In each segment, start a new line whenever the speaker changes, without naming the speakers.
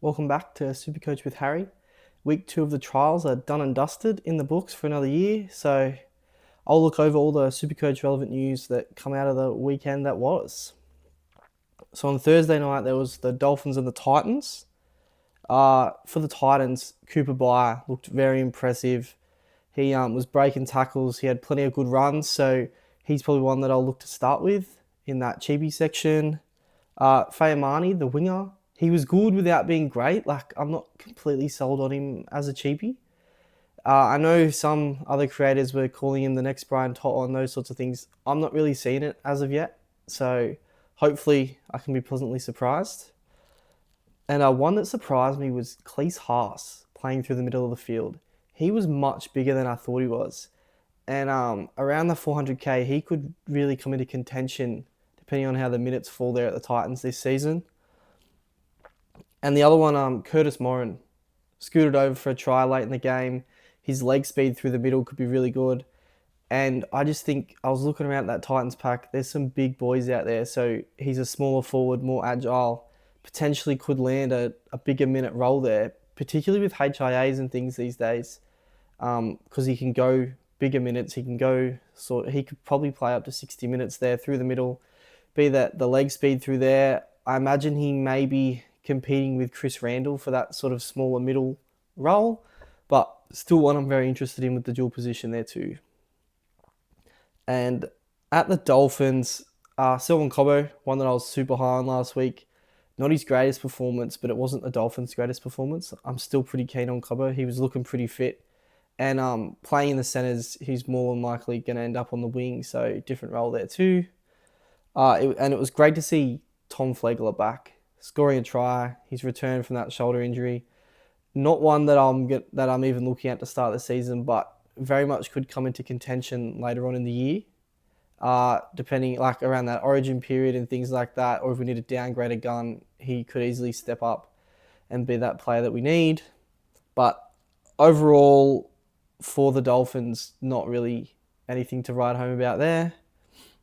Welcome back to Supercoach with Harry. Week 2 of the trials are done and dusted in the books for another year, so I'll look over all the Supercoach relevant news that come out of the weekend that was. So on Thursday night, there was the Dolphins and the Titans. For the Titans, Cooper Byer looked very impressive. He was breaking tackles. He had plenty of good runs, so he's probably one that I'll look to start with in that cheapie section. Fayamani, the winger, he was good without being great. Like, I'm not completely sold on him as a cheapie. I know some other creators were calling him the next Brian To'o and those sorts of things. I'm not really seeing it as of yet. So hopefully I can be pleasantly surprised. And one that surprised me was Cleese Haas playing through the middle of the field. He was much bigger than I thought he was. And around the 400k, he could really come into contention depending on how the minutes fall there at the Titans this season. And the other one, Curtis Morin, scooted over for a try late in the game. His leg speed through the middle could be really good. And I just think, I was looking around that Titans pack, there's some big boys out there. So he's a smaller forward, more agile, potentially could land a bigger minute role there, particularly with HIAs and things these days. Because he can go bigger minutes, he could probably play up to 60 minutes there through the middle, be that the leg speed through there. I imagine he may be competing with Chris Randall for that sort of smaller middle role, but still one I'm very interested in with the dual position there too. And at the Dolphins, Selwyn Cobbo, one that I was super high on last week. Not his greatest performance, but it wasn't the Dolphins' greatest performance. I'm still pretty keen on Cobbo. He was looking pretty fit. And playing in the centres, he's more than likely going to end up on the wing, so different role there too. And it was great to see Tom Flegler back, scoring a try. He's returned from that shoulder injury. Not one that I'm even looking at to start the season, but very much could come into contention later on in the year, depending like around that origin period and things like that. Or if we need to downgrade a gun, he could easily step up and be that player that we need. But overall, for the Dolphins, not really anything to write home about there.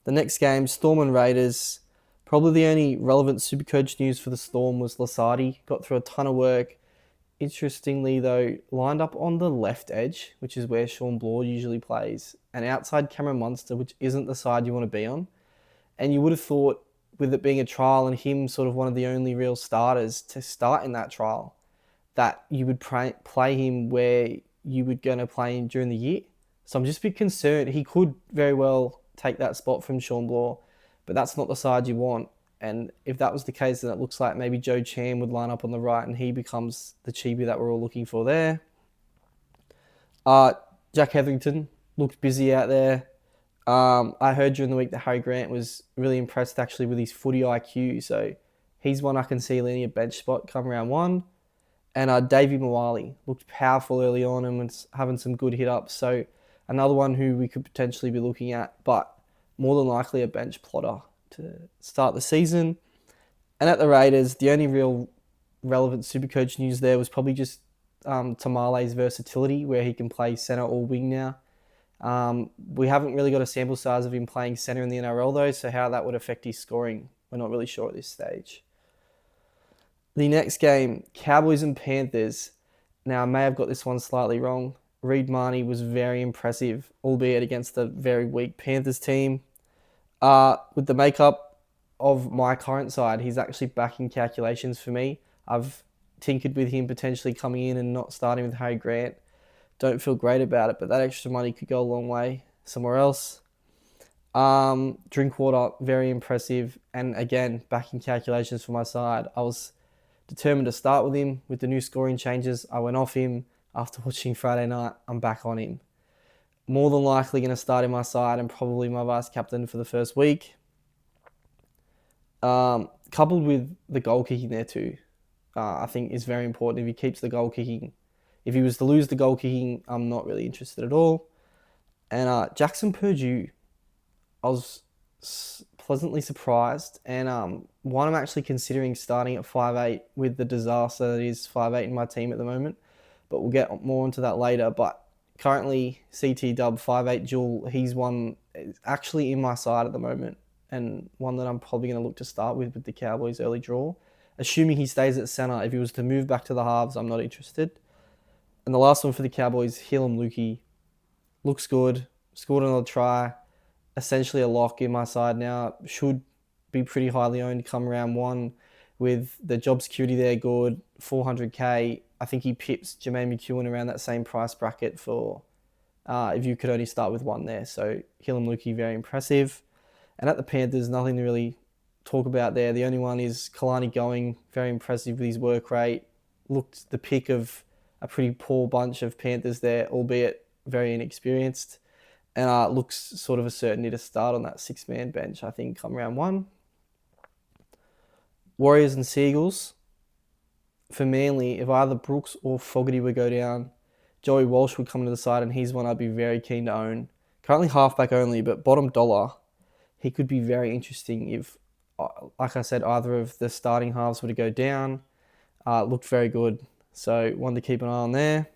The next game, Storm and Raiders. Probably the only relevant Supercoach news for the Storm was Lasardi. Got through a ton of work. Interestingly, though, lined up on the left edge, which is where Sean Bloor usually plays, and outside Cameron Munster, which isn't the side you want to be on. And you would have thought, with it being a trial and him sort of one of the only real starters to start in that trial, that you would play him where you were going to play him during the year. So I'm just a bit concerned. He could very well take that spot from Sean Bloor, but that's not the side you want. And if that was the case, then it looks like maybe Joe Chan would line up on the right and he becomes the cheapie that we're all looking for there. Jack Hetherington looked busy out there. I heard during the week that Harry Grant was really impressed actually with his footy IQ. So he's one I can see landing a bench spot come round one. And Davey Moali looked powerful early on and was having some good hit-ups. So another one who we could potentially be looking at, but more than likely a bench plotter to start the season. And at the Raiders, the only real relevant Supercoach news there was probably just Tamale's versatility, where he can play centre or wing now. We haven't really got a sample size of him playing centre in the NRL though, so how that would affect his scoring, we're not really sure at this stage. The next game, Cowboys and Panthers. Now, I may have got this one slightly wrong. Reed Marnie was very impressive, albeit against a very weak Panthers team. With the makeup of my current side, he's actually back in calculations for me. I've tinkered with him potentially coming in and not starting with Harry Grant. Don't feel great about it, but that extra money could go a long way somewhere else. Drinkwater, very impressive. And again, back in calculations for my side. I was determined to start with him. With the new scoring changes, I went off him. After watching Friday night, I'm back on him. More than likely going to start in my side and probably my vice captain for the first week. Coupled with the goal kicking there too, I think is very important. If he keeps the goal kicking, if he was to lose the goal kicking, I'm not really interested at all. And Jackson Purdue, I was pleasantly surprised, and one I'm actually considering starting at 5'8" with the disaster that is 5'8" in my team at the moment. But we'll get more into that later. But currently, CT Dub 5'8" dual, he's one actually in my side at the moment, and one that I'm probably going to look to start with the Cowboys early draw. assuming he stays at centre. If he was to move back to the halves, I'm not interested. And the last one for the Cowboys, Heilum Luki. Looks good. Scored another try. Essentially a lock in my side now. Should be pretty highly owned come round one with the job security there good. 400k. I think he pips Jermaine McEwen around that same price bracket for if you could only start with one there. So Heilum Luki, very impressive. And at the Panthers, nothing to really talk about there. The only one is Kalani Going, very impressive with his work rate. Looked the pick of a pretty poor bunch of Panthers there, albeit very inexperienced. And looks sort of a certainty to start on that 6-man bench, I think, come round one. Warriors and Seagulls. For Manly, if either Brooks or Fogarty would go down, Joey Walsh would come to the side, and he's one I'd be very keen to own. Currently halfback only, but bottom dollar, he could be very interesting if, like I said, either of the starting halves were to go down. Looked very good. So one to keep an eye on there.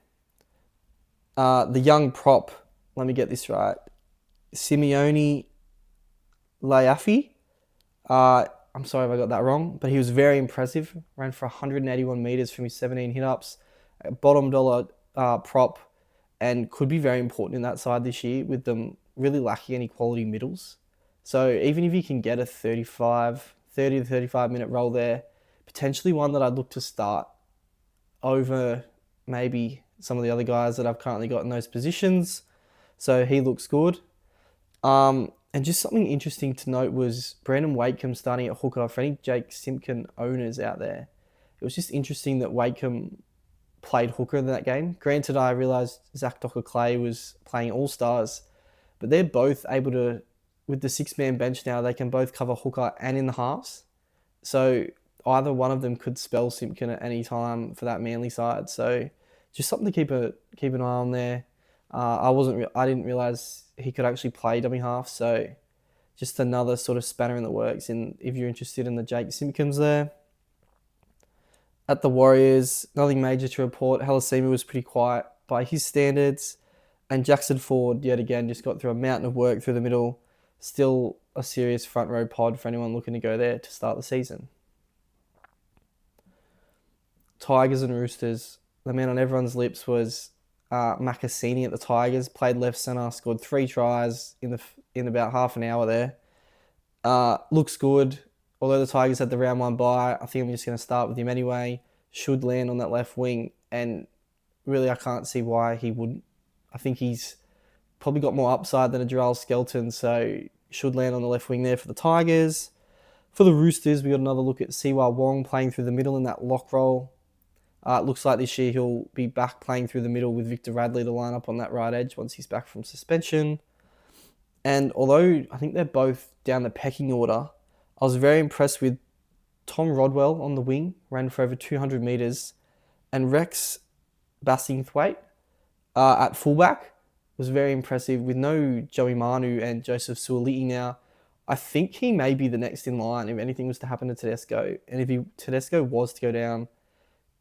The young prop, let me get this right. Simeone Laiafi. I'm sorry if I got that wrong, but he was very impressive. Ran for 181 metres from his 17 hit-ups. Bottom dollar prop, and could be very important in that side this year with them really lacking any quality middles. So even if you can get a 30 to 35 minute role there, potentially one that I'd look to start over maybe some of the other guys that I've currently got in those positions. So he looks good. And just something interesting to note was Brandon Wakeham starting at hooker for any Jake Simpkin owners out there. It was just interesting that Wakeham played hooker in that game. Granted, I realised Zach Docker-Clay was playing All-Stars, but they're both able to, with the 6-man bench now, they can both cover hooker and in the halves. So either one of them could spell Simpkin at any time for that Manly side. So just something to keep an eye on there. I didn't realise he could actually play dummy half, so just another sort of spanner in the works if you're interested in the Jake Simpkins there. At the Warriors, nothing major to report. Halasima was pretty quiet by his standards, and Jackson Ford, yet again, just got through a mountain of work through the middle. Still a serious front row pod for anyone looking to go there to start the season. Tigers and Roosters. The man on everyone's lips was Makasini at the Tigers. Played left centre, scored 3 tries in about half an hour there. Looks good. Although the Tigers had the round 1 bye, I think I'm just going to start with him anyway. Should land on that left wing, and really I can't see why he wouldn't. I think he's probably got more upside than a Jarrell Skelton, so should land on the left wing there for the Tigers. For the Roosters, we got another look at Siwa Wong playing through the middle in that lock role. It looks like this year he'll be back playing through the middle with Victor Radley to line up on that right edge once he's back from suspension. And although I think they're both down the pecking order, I was very impressed with Tom Rodwell on the wing, ran for over 200 metres, and Rex Bassingthwaite at fullback was very impressive with no Joey Manu and Joseph Suoliti now. I think he may be the next in line if anything was to happen to Tedesco. And if Tedesco was to go down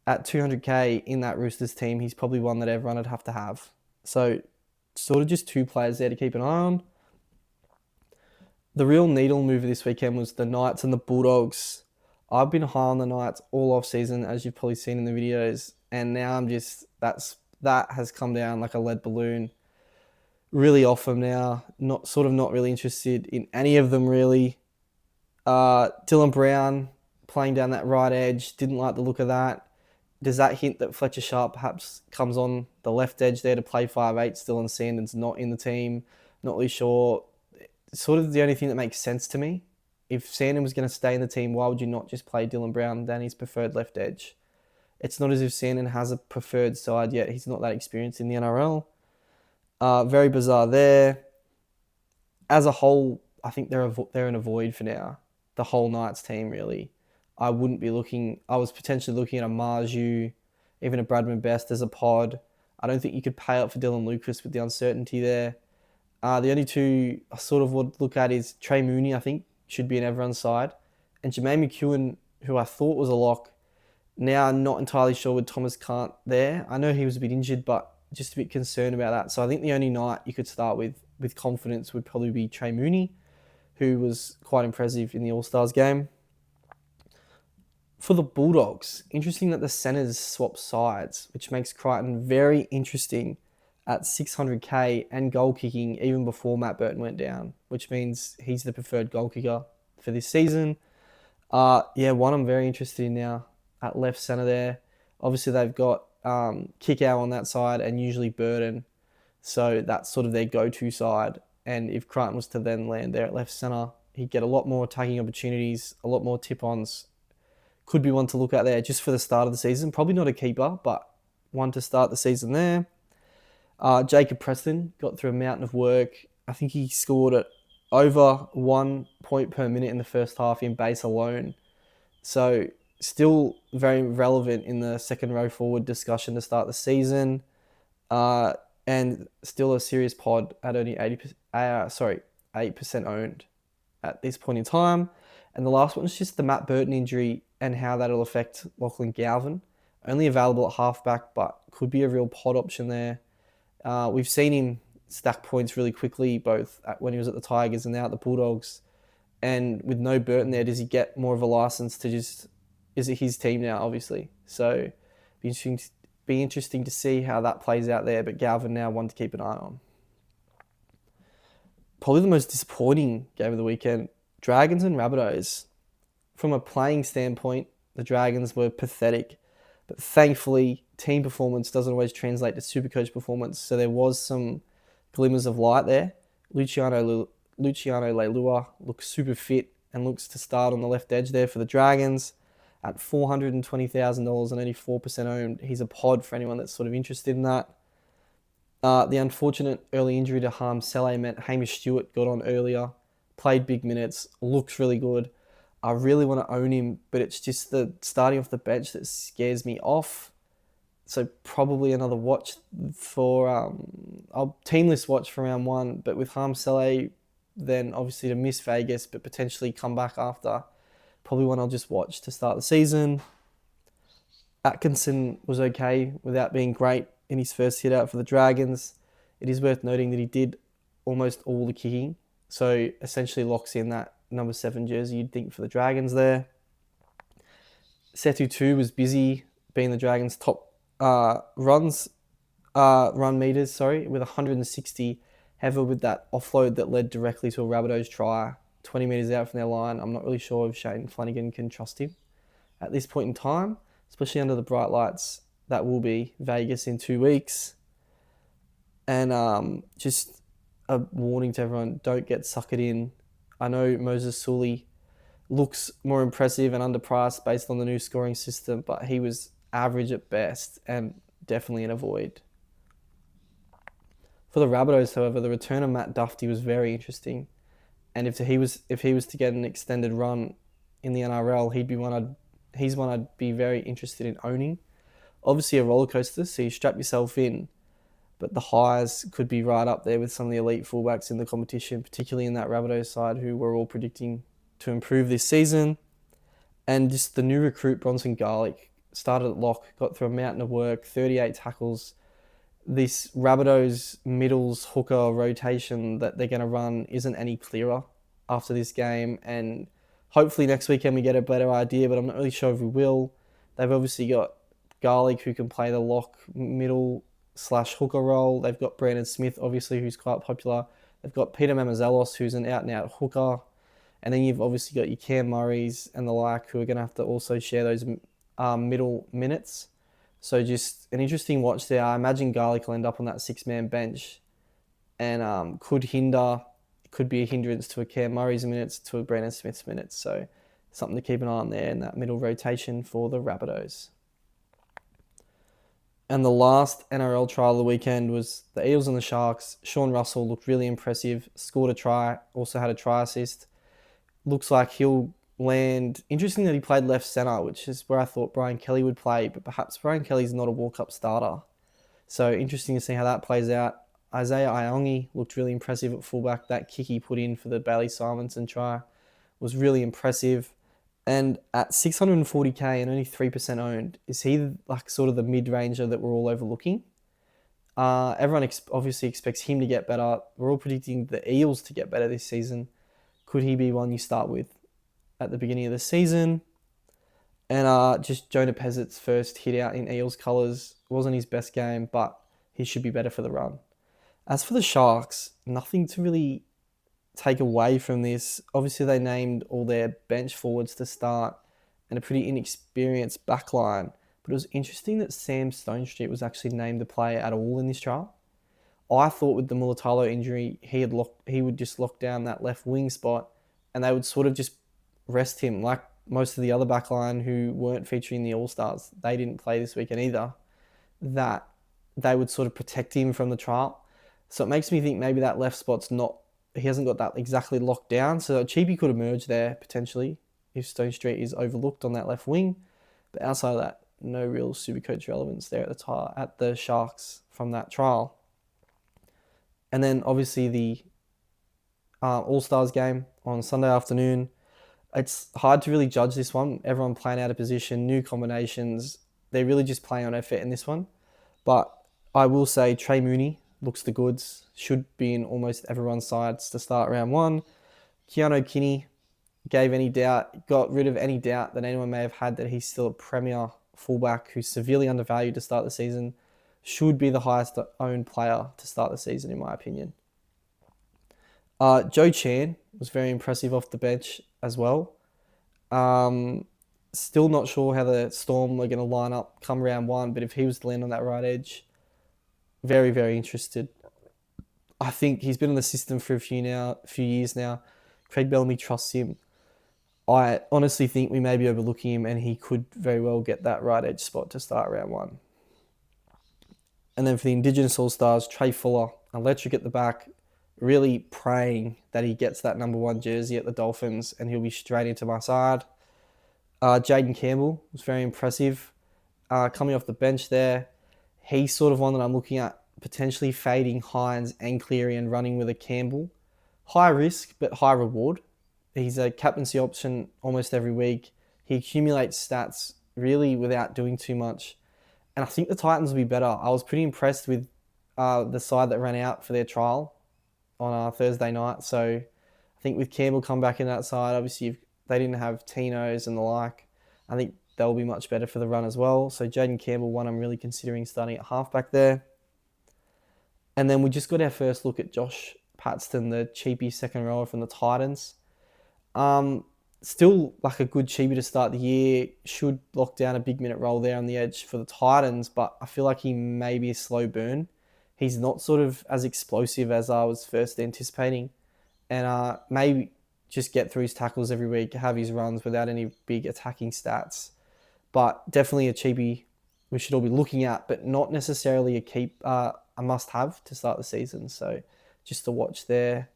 at 200k in that Roosters team, he's probably one that everyone would have to have. So sort of just 2 players there to keep an eye on. The real needle mover this weekend was the Knights and the Bulldogs. I've been high on the Knights all off season, as you've probably seen in the videos, and now I'm just that has come down like a lead balloon. Really off them now. Not really interested in any of them really. Dylan Brown playing down that right edge, didn't like the look of that. Does that hint that Fletcher Sharp perhaps comes on the left edge there to play 5'8", still, and Sandon's not in the team? Not really sure. Sort of the only thing that makes sense to me. If Sandon was going to stay in the team, why would you not just play Dylan Brown down his preferred left edge? It's not as if Sandon has a preferred side yet. He's not that experienced in the NRL. Very bizarre there. As a whole, I think they're in a void for now. The whole Knights team, really. I was potentially looking at a Marju, even a Bradman Best as a pod. I don't think you could pay up for Dylan Lucas with the uncertainty there. The only 2 I sort of would look at is Trey Mooney, I think, should be in everyone's side. And Jermaine McEwen, who I thought was a lock. Now I'm not entirely sure with Thomas Kant there. I know he was a bit injured, but just a bit concerned about that. So I think the only Knight you could start with confidence would probably be Trey Mooney, who was quite impressive in the All-Stars game. For the Bulldogs, interesting that the centres swap sides, which makes Crichton very interesting at 600k and goal kicking even before Matt Burton went down, which means he's the preferred goal kicker for this season. One I'm very interested in now at left centre there. Obviously, they've got Kickow on that side and usually Burton. So that's sort of their go-to side. And if Crichton was to then land there at left centre, he'd get a lot more attacking opportunities, a lot more tip-ons. Could be one to look at there just for the start of the season. Probably not a keeper, but one to start the season there. Jacob Preston got through a mountain of work. I think he scored at over 1 point per minute in the first half in base alone. So still very relevant in the second row forward discussion to start the season. And still a serious pod at only 8% owned at this point in time. And the last one is just the Matt Burton injury and how that'll affect Lachlan Galvin. Only available at halfback, but could be a real pod option there. We've seen him stack points really quickly, both when he was at the Tigers and now at the Bulldogs. And with no Burton there, does he get more of a license to just... Is it his team now, obviously? So be interesting to see how that plays out there, but Galvin now one to keep an eye on. Probably the most disappointing game of the weekend, Dragons and Rabbitohs. From a playing standpoint, the Dragons were pathetic, but thankfully team performance doesn't always translate to Supercoach performance, so there was some glimmers of light there. Luciano Leilua looks super fit and looks to start on the left edge there for the Dragons at $420,000 and only 4% owned. He's a pod for anyone that's sort of interested in that. The unfortunate early injury to Harm Saleh meant Hamish Stewart got on earlier, played big minutes, looks really good. I really want to own him, but it's just the starting off the bench that scares me off. So probably another watch for I'll team list watch for round one, but with Harm Saleh, then obviously to miss Vegas, but potentially come back after. Probably one I'll just watch to start the season. Atkinson was okay without being great in his first hit out for the Dragons. It is worth noting that he did almost all the kicking, so essentially locks in that number 7 jersey you'd think for the Dragons there. Setu 2 was busy being the Dragons' top run meters, with 160, however with that offload that led directly to a Rabbitohs try 20 metres out from their line. I'm not really sure if Shane Flanagan can trust him at this point in time, especially under the bright lights that will be Vegas in 2 weeks. And just a warning to everyone, don't get suckered in. I know Moses Sully looks more impressive and underpriced based on the new scoring system, but he was average at best and definitely an avoid. For the Rabbitohs, however, the return of Matt Duffy was very interesting. And if he was to get an extended run in the NRL, he's one I'd be very interested in owning. Obviously a roller coaster, so you strap yourself in, but the highs could be right up there with some of the elite fullbacks in the competition, particularly in that Rabbitohs side, who we're all predicting to improve this season. And just the new recruit, Bronson Garlick, started at lock, got through a mountain of work, 38 tackles. This Rabbitohs middles hooker rotation that they're going to run isn't any clearer after this game, and hopefully next weekend we get a better idea, but I'm not really sure if we will. They've obviously got Garlick, who can play the lock middle / hooker role. They've got Brandon Smith, obviously, who's quite popular. They've got Peter Mamazelos, who's an out-and-out hooker. And then you've obviously got your Cam Murrays and the like, who are going to have to also share those middle minutes. So just an interesting watch there. I imagine Garlic will end up on that 6-man bench and could be a hindrance to a Cam Murray's minutes, to a Brandon Smith's minutes. So something to keep an eye on there in that middle rotation for the Rabbitohs. And the last NRL trial of the weekend was the Eels and the Sharks. Sean Russell looked really impressive, scored a try, also had a try assist. Looks like he'll land... Interesting that he played left centre, which is where I thought Brian Kelly would play, but perhaps Brian Kelly's not a walk-up starter. So interesting to see how that plays out. Isaiah Iongi looked really impressive at fullback. That kick he put in for the Bailey Simonson try was really impressive. And at 640k and only 3% owned, is he like sort of the mid-ranger that we're all overlooking? Everyone obviously expects him to get better. We're all predicting the Eels to get better this season. Could he be one you start with at the beginning of the season? And just Jonah Pezzet's first hit out in Eels colours wasn't his best game, but he should be better for the run. As for the Sharks, nothing to really take away from this. Obviously, they named all their bench forwards to start and a pretty inexperienced backline. But it was interesting that Sam Stonestreet was actually named the player at all in this trial. I thought with the Mulatalo injury, he would just lock down that left wing spot, and they would sort of just rest him like most of the other backline who weren't featuring the All Stars. They didn't play this weekend either. That they would sort of protect him from the trial. So it makes me think maybe that left spot's not. He hasn't got that exactly locked down. So Cheapy could emerge there potentially if Stonestreet is overlooked on that left wing. But outside of that, no real Supercoach relevance there at the Sharks from that trial. And then obviously the All-Stars game on Sunday afternoon. It's hard to really judge this one. Everyone playing out of position, new combinations. They're really just playing on effort in this one. But I will say Trey Mooney looks the goods. Should be in almost everyone's sides to start round one. Keanu Kinney got rid of any doubt that anyone may have had that he's still a premier fullback who's severely undervalued to start the season. Should be the highest owned player to start the season, in my opinion. Joe Chan was very impressive off the bench as well. Still not sure how the Storm are going to line up come round one, but if he was to land on that right edge, very, very interested. I think he's been in the system for a few years now. Craig Bellamy trusts him. I honestly think we may be overlooking him, and he could very well get that right edge spot to start round one. And then for the Indigenous All-Stars, Trey Fuller, electric at the back, really praying that he gets that number 1 jersey at the Dolphins and he'll be straight into my side. Jaden Campbell was very impressive. Coming off the bench there, he's sort of one that I'm looking at potentially fading Hines and Cleary and running with a Campbell. High risk, but high reward. He's a captaincy option almost every week. He accumulates stats really without doing too much. And I think the Titans will be better. I was pretty impressed with the side that ran out for their trial on Thursday night. So I think with Campbell come back in that side, obviously if they didn't have Tino's and the like, I think they'll be much better for the run as well. So Jaden Campbell, one I'm really considering starting at halfback there. And then we just got our first look at Josh Paxton, the cheapy second rower from the Titans. Still like a good cheapie to start the year. Should lock down a big minute roll there on the edge for the Titans, but I feel like he may be a slow burn. He's not sort of as explosive as I was first anticipating. And maybe just get through his tackles every week, have his runs without any big attacking stats. But definitely a cheapie we should all be looking at, but not necessarily a must-have to start the season. So just to watch there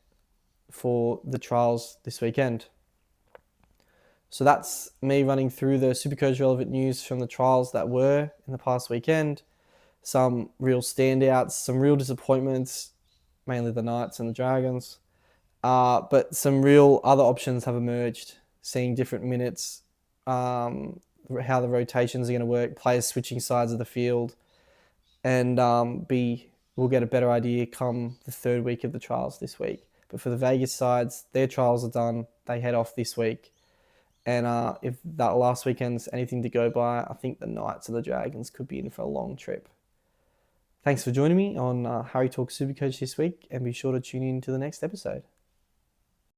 for the trials this weekend. So that's me running through the Supercoach relevant news from the trials that were in the past weekend. Some real standouts, some real disappointments, mainly the Knights and the Dragons. But some real other options have emerged, seeing different minutes, how the rotations are going to work, players switching sides of the field, and we'll get a better idea come the third week of the trials this week. But for the Vegas sides, their trials are done. They head off this week. And if that last weekend's anything to go by, I think the Knights and the Dragons could be in for a long trip. Thanks for joining me on Harry Talk Supercoach this week, and be sure to tune in to the next episode.